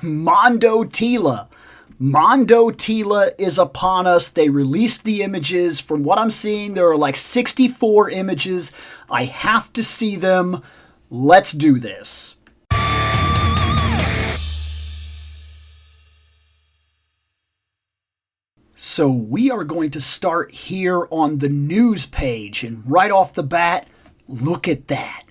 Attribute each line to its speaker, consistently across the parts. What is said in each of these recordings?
Speaker 1: MONDO Teela. MONDO Teela is upon us. They released the images. From what I'm seeing, there are like 64 images. I have to see them. Let's do this. So we are going to start here on the news page. And right off the bat, look at that.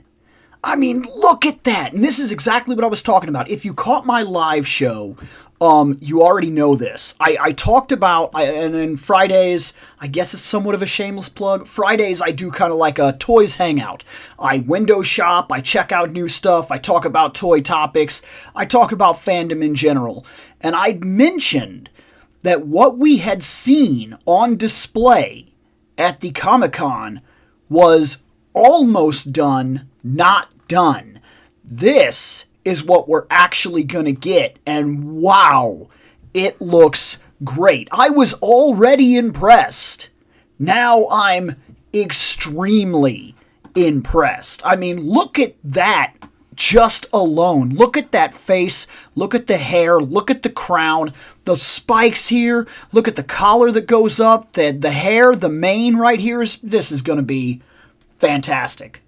Speaker 1: I mean, look at that. And this is exactly what I was talking about. If you caught my live show, you already know this. I talked about, and then Fridays, I guess it's somewhat of a shameless plug. Fridays, I do kind of like a toys hangout. I window shop, I check out new stuff, I talk about toy topics, I talk about fandom in general. And I mentioned that what we had seen on display at the Comic-Con was almost done, not done. This is what we're actually going to get, and wow, it looks great. I was already impressed. Now I'm extremely impressed. I mean, look at that just alone. Look at that face, look at the hair, look at the crown, the spikes here, look at the collar that goes up, the hair, the mane right here. This is going to be fantastic.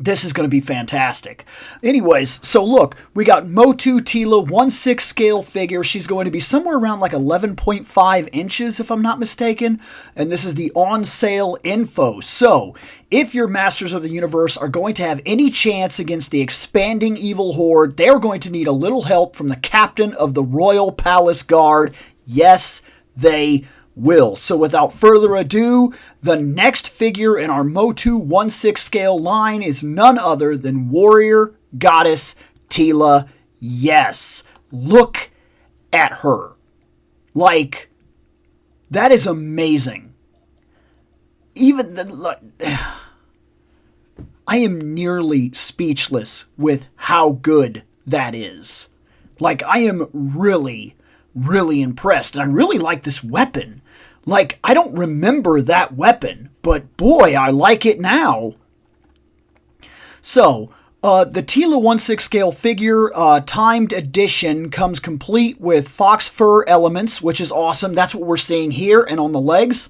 Speaker 1: This is going to be fantastic. Anyways, so look, we got MOTU Teela 1/6 scale figure. She's going to be somewhere around like 11.5 inches, if I'm not mistaken. And this is the on sale info. So, if your Masters of the Universe are going to have any chance against the expanding evil horde, they're going to need a little help from the captain of the Royal Palace Guard. Yes, they will. So without further ado, the next figure in our MOTU 1/6 scale line is none other than Warrior Goddess Teela. Yes, look at her. That is amazing. I am nearly speechless with how good that is. I am really impressed. And I really like this weapon. I don't remember that weapon, but boy, I like it now. So, the Teela 1/6 scale figure, timed edition, comes complete with fox fur elements, which is awesome. That's what we're seeing here and on the legs.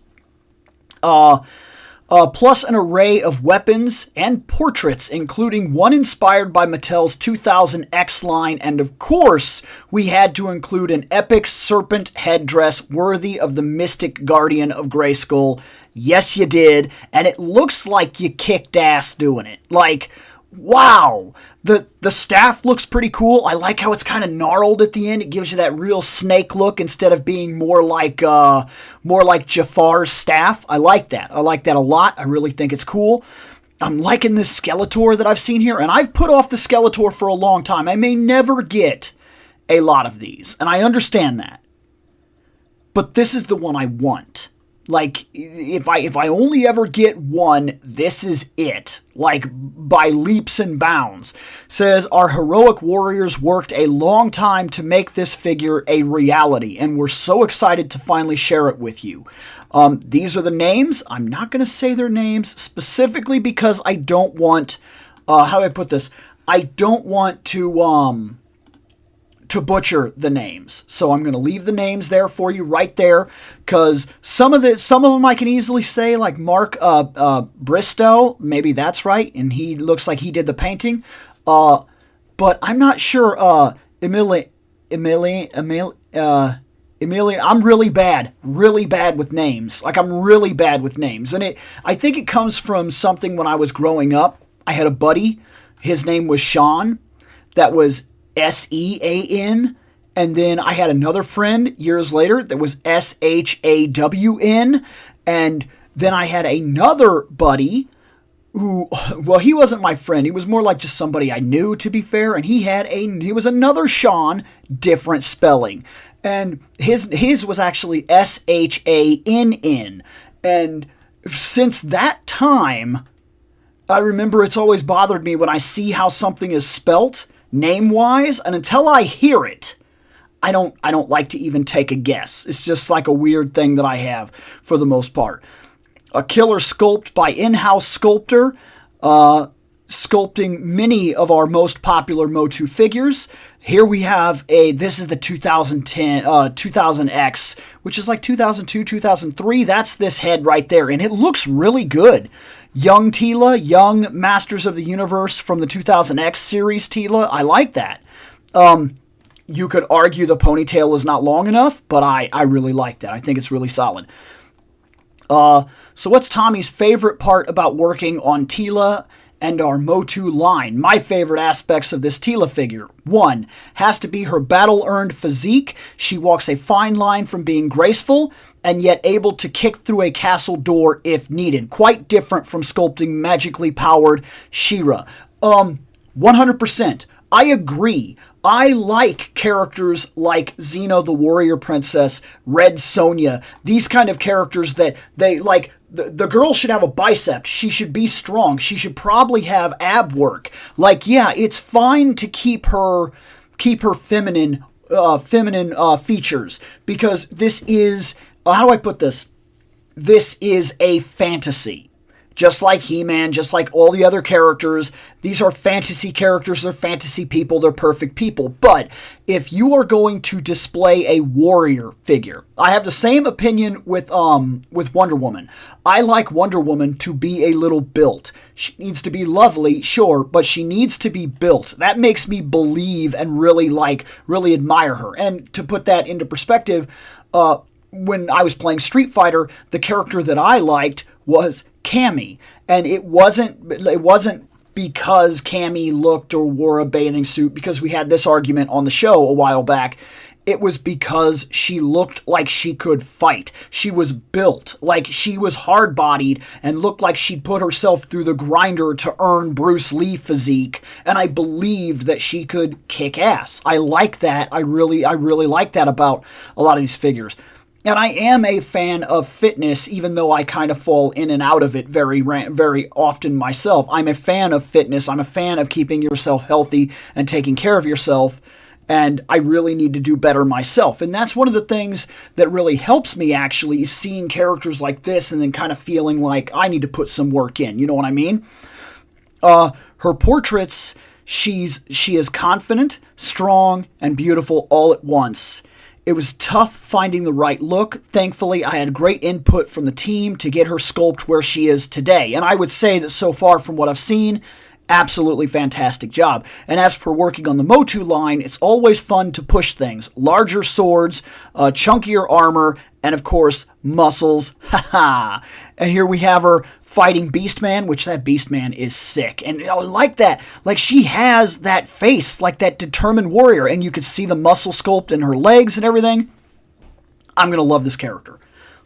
Speaker 1: Plus an array of weapons and portraits, including one inspired by Mattel's 2000 X line, and of course, we had to include an epic serpent headdress worthy of the mystic guardian of Grayskull. Yes, you did, and it looks like you kicked ass doing it. Wow! The staff looks pretty cool. I like how it's kind of gnarled at the end. It gives you that real snake look instead of being more like Jafar's staff. I like that. I like that a lot. I really think it's cool. I'm liking this Skeletor that I've seen here, and I've put off the Skeletor for a long time. I may never get a lot of these, and I understand that. But this is the one I want. If I only ever get one, this is it. By leaps and bounds. Says, our heroic warriors worked a long time to make this figure a reality, and we're so excited to finally share it with you. These are the names. I'm not going to say their names specifically because I don't want, how do I put this? I don't want to butcher the names. So I'm going to leave the names there for you right there, because some of them I can easily say, like Mark Bristow, maybe that's right, and he looks like he did the painting. But I'm not sure. Emilian, I'm really bad with names. I'm really bad with names. And I think it comes from something when I was growing up. I had a buddy, his name was Sean, that was Sean, and then I had another friend years later that was Shawn, and then I had another buddy who, well, he wasn't my friend, he was more like just somebody I knew, to be fair, and he was another Sean, different spelling, and his was actually Shann, and since that time, I remember it's always bothered me when I see how something is spelt name-wise, and until I hear it, I don't like to even take a guess. It's just like a weird thing that I have for the most part. A killer sculpt by in-house sculptor. sculpting many of our most popular MOTU figures. Here we have this is the 2000X, which is like 2002, 2003. That's this head right there, and it looks really good. Young Teela, young Masters of the Universe from the 2000X series Teela. I like that. You could argue the ponytail is not long enough, but I really like that. I think it's really solid. So what's Tommy's favorite part about working on Teela and our MOTU line? My favorite aspects of this Teela figure. 1. Has to be her battle-earned physique. She walks a fine line from being graceful and yet able to kick through a castle door if needed. Quite different from sculpting magically powered She-Ra. 100%. I agree. I like characters like Xena the Warrior Princess, Red Sonja, these kind of characters that they like. The girl should have a bicep. She should be strong. She should probably have ab work. Like, yeah, it's fine to keep her feminine features, because this is how do I put this? This is a fantasy. Just like He-Man, just like all the other characters, these are fantasy characters, they're fantasy people, they're perfect people. But if you are going to display a warrior figure, I have the same opinion with Wonder Woman. I like Wonder Woman to be a little built. She needs to be lovely, sure, but she needs to be built. That makes me believe and really admire her. And to put that into perspective, when I was playing Street Fighter, the character that I liked was Cammy, and it wasn't because Cammy looked or wore a bathing suit, because we had this argument on the show a while back. It was because she looked like she could fight. She was built, like she was hard-bodied and looked like she'd put herself through the grinder to earn Bruce Lee physique, and I believed that she could kick ass. I like that. I really like that about a lot of these figures. And I am a fan of fitness, even though I kind of fall in and out of it very often myself. I'm a fan of fitness. I'm a fan of keeping yourself healthy and taking care of yourself. And I really need to do better myself. And that's one of the things that really helps me, actually, is seeing characters like this and then kind of feeling like I need to put some work in. You know what I mean? Her portraits, she is confident, strong, and beautiful all at once. It was tough finding the right look. Thankfully, I had great input from the team to get her sculpt where she is today. And I would say that so far from what I've seen, absolutely fantastic job. And as for working on the MOTU line, it's always fun to push things. Larger swords, chunkier armor, and of course, muscles. Haha. And here we have her fighting Beastman, which that Beastman is sick. And I like that. Like, she has that face, like that determined warrior. And you could see the muscle sculpt in her legs and everything. I'm going to love this character.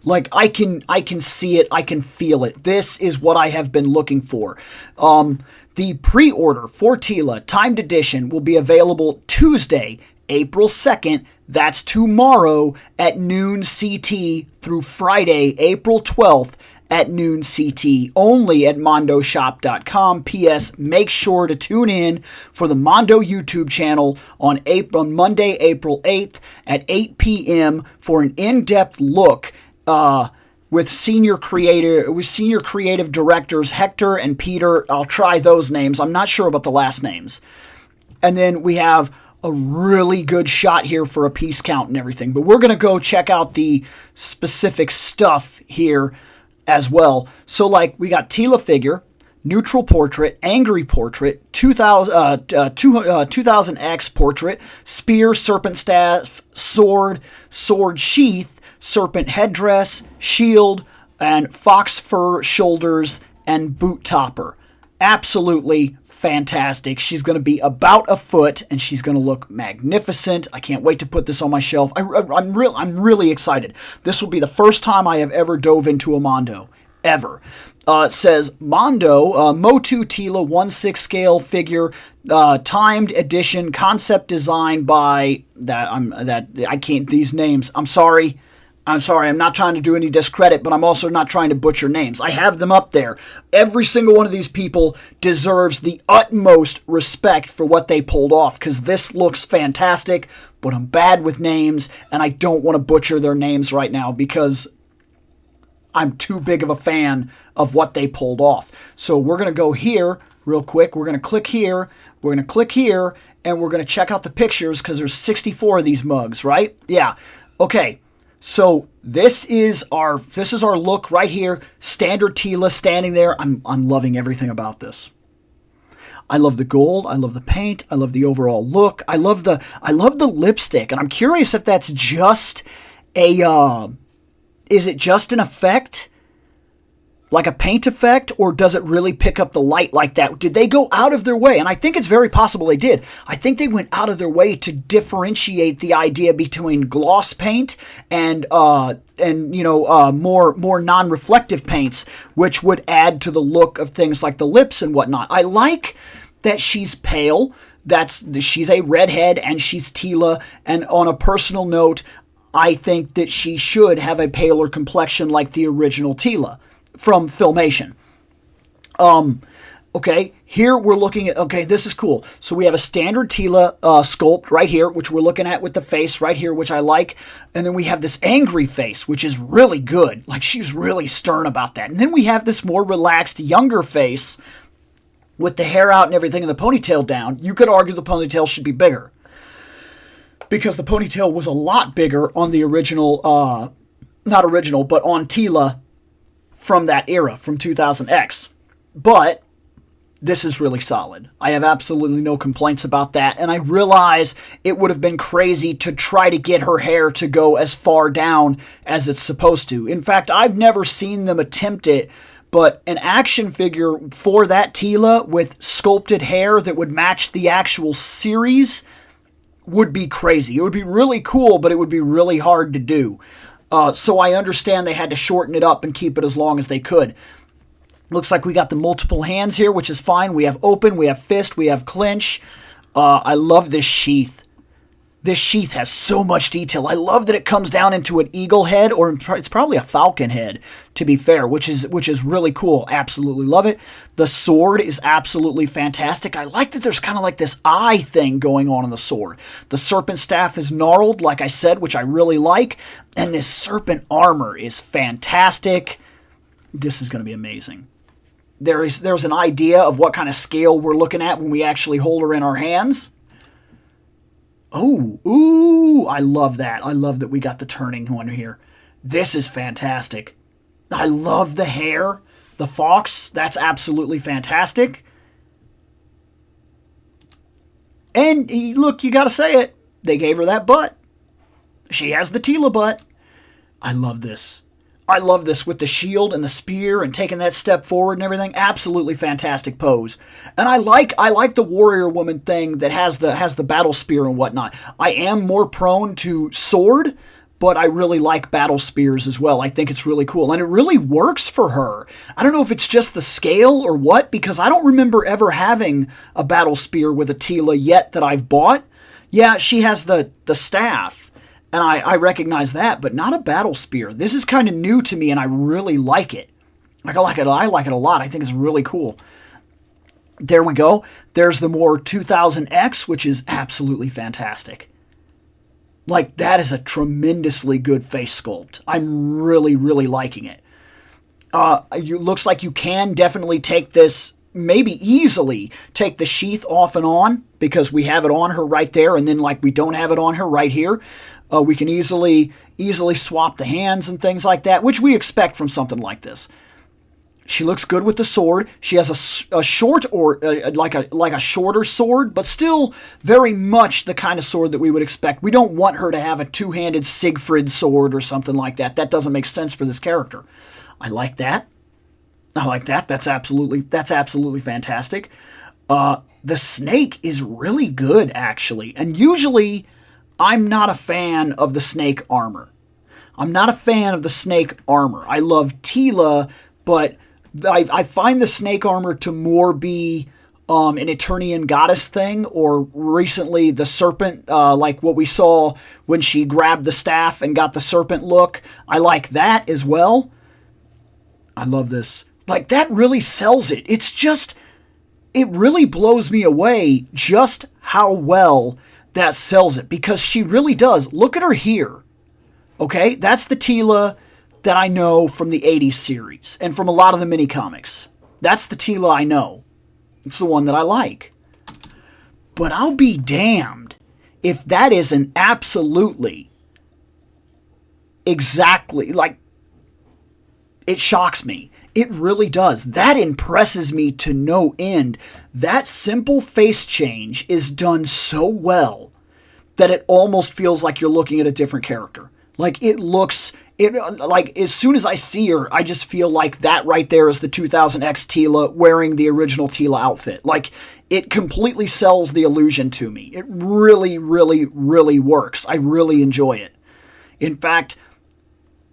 Speaker 1: Like, I can see it. I can feel it. This is what I have been looking for. The pre-order for Teela Timed Edition will be available Tuesday, April 2nd. That's tomorrow at noon CT through Friday, April 12th at noon CT, only at mondoshop.com. P.S. Make sure to tune in for the Mondo YouTube channel on Monday, April 8th at 8 p.m. for an in-depth look with senior creative directors Hector and Peter. I'll try those names. I'm not sure about the last names. And then we have a really good shot here for a piece count and everything. But we're going to go check out the specific stuff here as well. So, like, we got Teela figure, neutral portrait, angry portrait, 2000X portrait, spear, serpent staff, sword sheath, serpent headdress, shield, and fox fur shoulders, and boot topper. Absolutely fantastic. She's going to be about a foot, and she's going to look magnificent. I can't wait to put this on my shelf. I'm really excited. This will be the first time I have ever dove into a Mondo, ever. It says Mondo, MOTU Teela 1/6 scale figure, timed edition, concept design by I can't these names. I'm sorry. I'm not trying to do any discredit, but I'm also not trying to butcher names. I have them up there. Every single one of these people deserves the utmost respect for what they pulled off, because this looks fantastic, but I'm bad with names, and I don't want to butcher their names right now because I'm too big of a fan of what they pulled off. So we're going to go here. real quick. We're going to click here. We're going to click here, and we're going to check out the pictures because there's 64 of these mugs, right? Yeah. Okay. So this is our look right here. Standard Teela standing there. I'm loving everything about this. I love the gold. I love the paint. I love the overall look. I love the lipstick, and I'm curious if that's just a is it just an effect, like a paint effect, or does it really pick up the light like that? Did they go out of their way? And I think it's very possible they did. I think they went out of their way to differentiate the idea between gloss paint and more non-reflective paints, which would add to the look of things like the lips and whatnot. I like that she's pale. She's a redhead and she's Teela. And on a personal note, I think that she should have a paler complexion like the original Teela from Filmation. Okay, here we're looking at, okay, this is cool. So we have a standard Teela sculpt right here, which we're looking at with the face right here, which I like. And then we have this angry face, which is really good. Like, she's really stern about that. And then we have this more relaxed, younger face with the hair out and everything and the ponytail down. You could argue the ponytail should be bigger, because the ponytail was a lot bigger on the original, not original, but on Teela from that era, from 2000X. But this is really solid. I have absolutely no complaints about that, and I realize it would have been crazy to try to get her hair to go as far down as it's supposed to. In fact, I've never seen them attempt it, but an action figure for that Teela with sculpted hair that would match the actual series would be crazy. It would be really cool, but it would be really hard to do. So I understand they had to shorten it up and keep it as long as they could. Looks like we got the multiple hands here, which is fine. We have open, we have fist, we have clinch. I love this sheath. This sheath has so much detail. I love that it comes down into an eagle head, or it's probably a falcon head, to be fair, which is really cool. Absolutely love it. The sword is absolutely fantastic. I like that there's kind of like this eye thing going on in the sword. The serpent staff is gnarled, like I said, which I really like. And this serpent armor is fantastic. This is going to be amazing. There's an idea of what kind of scale we're looking at when we actually hold her in our hands. Oh, ooh, I love that. I love that we got the turning one here. This is fantastic. I love the hair. The fox, that's absolutely fantastic. And look, you gotta say it. They gave her that butt. She has the Teela butt. I love this. I love this with the shield and the spear and taking that step forward and everything. Absolutely fantastic pose. And I like the warrior woman thing that has the battle spear and whatnot. I am more prone to sword, but I really like battle spears as well. I think it's really cool. And it really works for her. I don't know if it's just the scale or what, because I don't remember ever having a battle spear with a Teela yet that I've bought. Yeah, she has the staff. And I recognize that, but not a battle spear. This is kind of new to me, and I really like it. I like it a lot. I think it's really cool. There we go. There's the more 2000X, which is absolutely fantastic. Like, that is a tremendously good face sculpt. I'm really, really liking it. Looks like you can definitely take this, maybe easily take the sheath off and on, because we have it on her right there, and then like we don't have it on her right here. We can easily swap the hands and things like that, which we expect from something like this. She looks good with the sword. She has a short or like a shorter sword, but still very much the kind of sword that we would expect. We don't want her to have a two-handed Siegfried sword or something like that. That doesn't make sense for this character. I like that. I like that. That's absolutely fantastic. The snake is really good, actually. And usually, I'm not a fan of the snake armor. I love Teela, but I find the snake armor to more be an Eternian goddess thing, or recently the serpent, like what we saw when she grabbed the staff and got the serpent look. I like that as well. I love this. Like, that really sells it. It's just, it really blows me away just how well that sells it, because she really does. Look at her here. Okay, that's the Teela that I know from the 80s series and from a lot of the mini comics. That's the Teela I know. It's the one that I like. But I'll be damned if that isn't absolutely exactly, like, it shocks me. It really does. That impresses me to no end. That simple face change is done so well that it almost feels like you're looking at a different character. Like, like, as soon as I see her, I just feel like that right there is the 2000X Teela wearing the original Teela outfit. Like, it completely sells the illusion to me. It really, really, really works. I really enjoy it. In fact,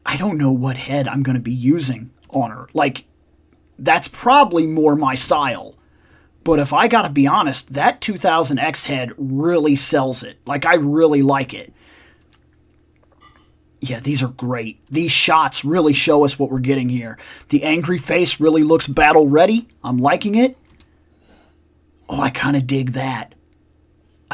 Speaker 1: I don't know what head I'm going to be using on her. Like, that's probably more my style. But if I gotta be honest, that 2000X head really sells it. Like, I really like it. Yeah, these are great. These shots really show us what we're getting here. The angry face really looks battle ready. I'm liking it. Oh, I kind of dig that.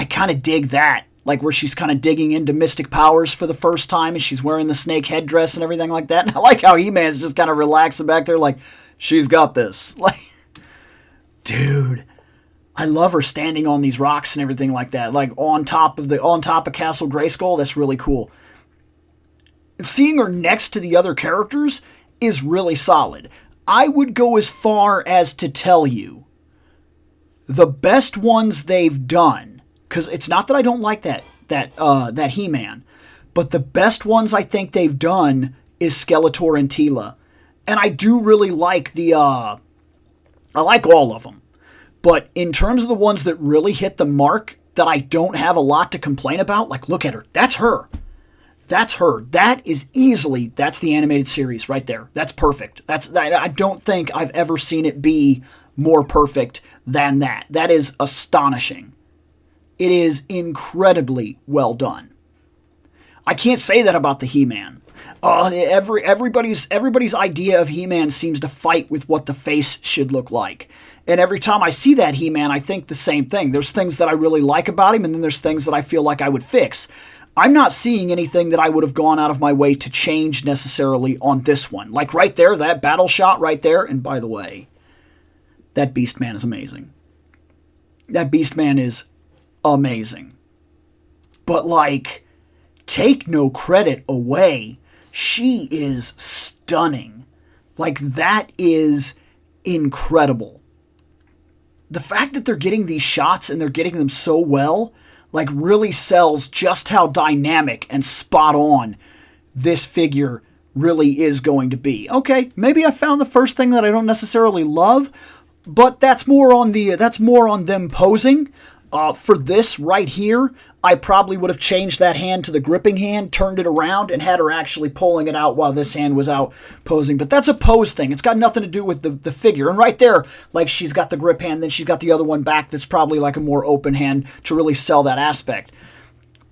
Speaker 1: Like, where she's kind of digging into mystic powers for the first time and she's wearing the snake headdress and everything like that. And I like how He-Man's just kind of relaxing back there like, she's got this. Like, dude, I love her standing on these rocks and everything like that. Like, on top of Castle Grayskull. That's really cool. And seeing her next to the other characters is really solid. I would go as far as to tell you the best ones they've done, because it's not that I don't like that He-Man, but the best ones I think they've done is Skeletor and Teela. And I do really like I like all of them. But in terms of the ones that really hit the mark that I don't have a lot to complain about, like, look at her. That's her. That's her. That is easily, that's the animated series right there. That's perfect. I don't think I've ever seen it be more perfect than that. That is astonishing. It is incredibly well done. I can't say that about the He-Man. Everybody's idea of He-Man seems to fight with what the face should look like. And every time I see that He-Man, I think the same thing. There's things that I really like about him, and then there's things that I feel like I would fix. I'm not seeing anything that I would have gone out of my way to change necessarily on this one. Like right there, that battle shot right there. And by the way, that Beastman is amazing. That Beastman is amazing. But, like, take no credit away. She is stunning. Like, that is incredible. The fact that they're getting these shots and they're getting them so well, like, really sells just how dynamic and spot on this figure really is going to be. Okay, maybe I found the first thing that I don't necessarily love, but that's more on them posing. For this right here, I probably would have changed that hand to the gripping hand, turned it around, and had her actually pulling it out while this hand was out posing. But that's a pose thing. It's got nothing to do with the figure. And right there, like, she's got the grip hand, then she's got the other one back that's probably like a more open hand to really sell that aspect.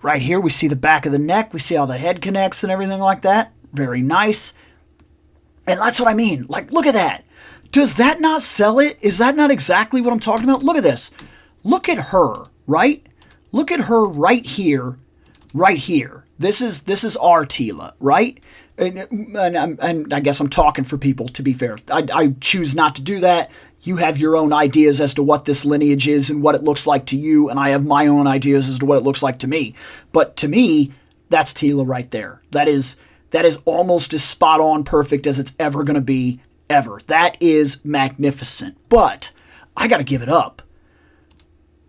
Speaker 1: Right here, we see the back of the neck. We see how the head connects and everything like that. Very nice. And that's what I mean. Like, look at that. Does that not sell it? Is that not exactly what I'm talking about? Look at this. Look at her, right? Look at her right here, right here. This is our Teela, right? And I guess I'm talking for people, to be fair. I choose not to do that. You have your own ideas as to what this lineage is and what it looks like to you, and I have my own ideas as to what it looks like to me. But to me, that's Teela right there. That is almost as spot on perfect as it's ever going to be, ever. That is magnificent. But I got to give it up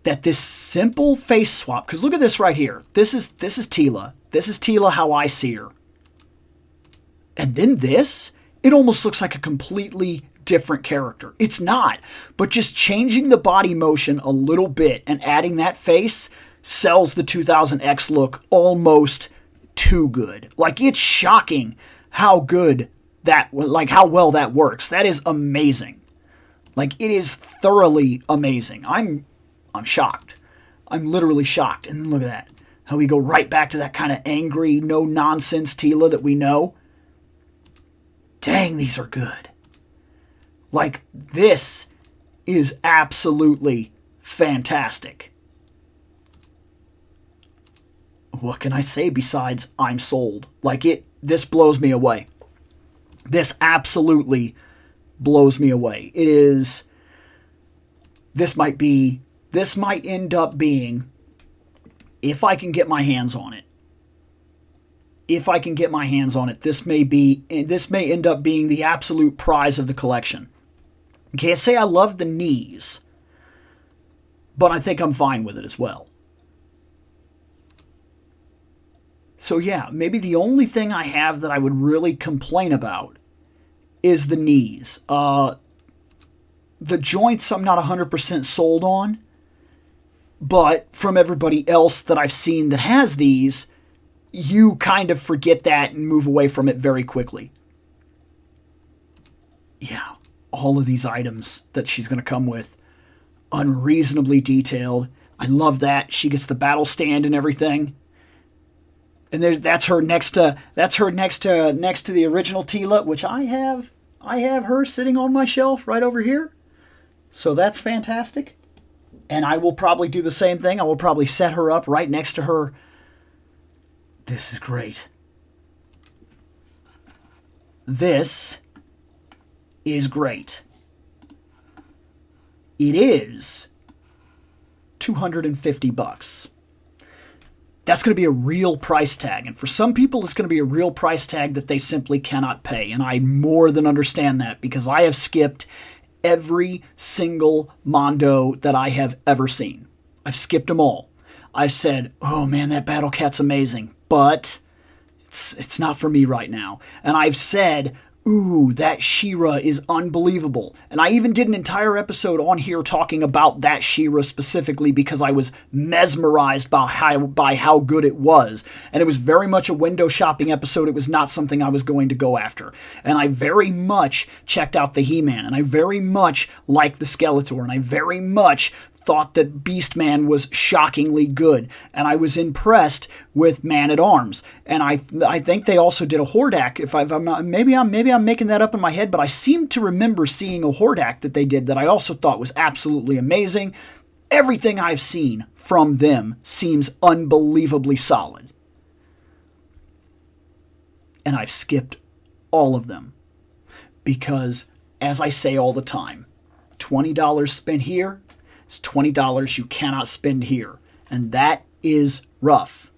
Speaker 1: that this simple face swap, because look at this right here. This is Teela. This is Teela how I see her. And then this, it almost looks like a completely different character. It's not, but just changing the body motion a little bit and adding that face sells the 2000X look almost too good. Like, it's shocking how good that, like, how well that works. That is amazing. Like, it is thoroughly amazing. I'm shocked. I'm literally shocked. And look at that. How we go right back to that kind of angry, no-nonsense Teela that we know. Dang, these are good. Like, this is absolutely fantastic. What can I say besides I'm sold? Like, this blows me away. This absolutely blows me away. It is this might end up being, if I can get my hands on it, this may end up being the absolute prize of the collection. Can't say I love the knees, but I think I'm fine with it as well. So yeah, maybe the only thing I have that I would really complain about is the knees. The joints I'm not 100% sold on, but from everybody else that I've seen that has these, you kind of forget that and move away from it very quickly. Yeah, all of these items that she's going to come with, unreasonably detailed. I love that. She gets the battle stand and everything. And that's her next to the original Teela, which I have her sitting on my shelf right over here. So that's fantastic. And I will probably do the same thing. I will probably set her up right next to her. This is great. This is great. It is $250. That's going to be a real price tag. And for some people, it's going to be a real price tag that they simply cannot pay. And I more than understand that, because I have skipped every single Mondo that I have ever seen. I've skipped them all. I've said, oh man, that Battle Cat's amazing, but it's not for me right now. And I've said, ooh, that She-Ra is unbelievable. And I even did an entire episode on here talking about that She-Ra specifically because I was mesmerized by how good it was. And it was very much a window shopping episode. It was not something I was going to go after. And I very much checked out the He-Man. And I very much liked the Skeletor. And I very much thought that Beastman was shockingly good, and I was impressed with Man-at-Arms. And I think they also did a Hordak. If I'm not, maybe I'm making that up in my head, but I seem to remember seeing a Hordak that they did that I also thought was absolutely amazing. Everything I've seen from them seems unbelievably solid, and I've skipped all of them because, as I say all the time, $20 spent here. It's $20 you cannot spend here. And that is rough.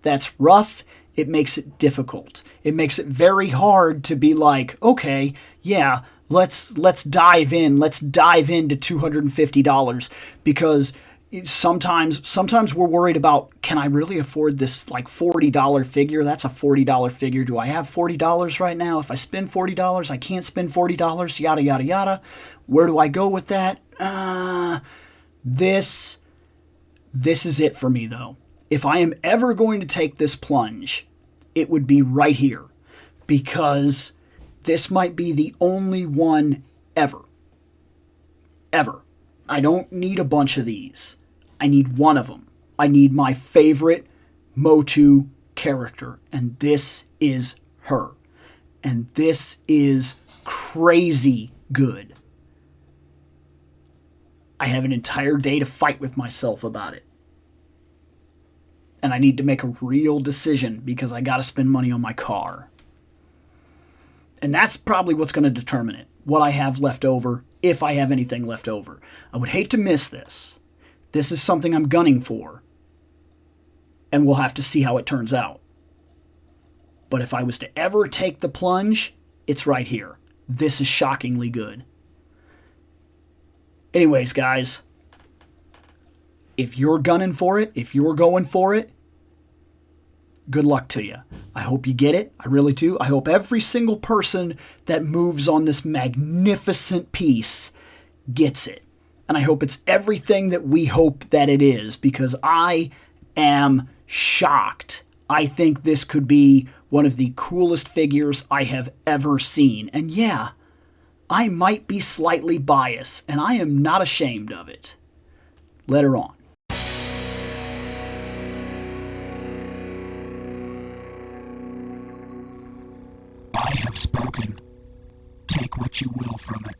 Speaker 1: That's rough. It makes it difficult. It makes it very hard to be like, okay, yeah, let's dive in. Let's dive into $250 because sometimes we're worried about, can I really afford this like $40 figure? That's a $40 figure. Do I have $40 right now? If I spend $40, I can't spend $40, yada, yada, yada. Where do I go with that? This is it for me, though. If I am ever going to take this plunge, it would be right here, because this might be the only one ever. Ever. I don't need a bunch of these. I need one of them. I need my favorite MOTU character, and this is her. And this is crazy good. I have an entire day to fight with myself about it. And I need to make a real decision because I got to spend money on my car. And that's probably what's going to determine it. What I have left over, if I have anything left over. I would hate to miss this. This is something I'm gunning for. And we'll have to see how it turns out. But if I was to ever take the plunge, it's right here. This is shockingly good. Anyways, guys, if you're gunning for it, if you're going for it, good luck to you. I hope you get it. I really do. I hope every single person that moves on this magnificent piece gets it. And I hope it's everything that we hope that it is, because I am shocked. I think this could be one of the coolest figures I have ever seen. And yeah, I might be slightly biased, and I am not ashamed of it. Later on. I have spoken. Take what you will from it.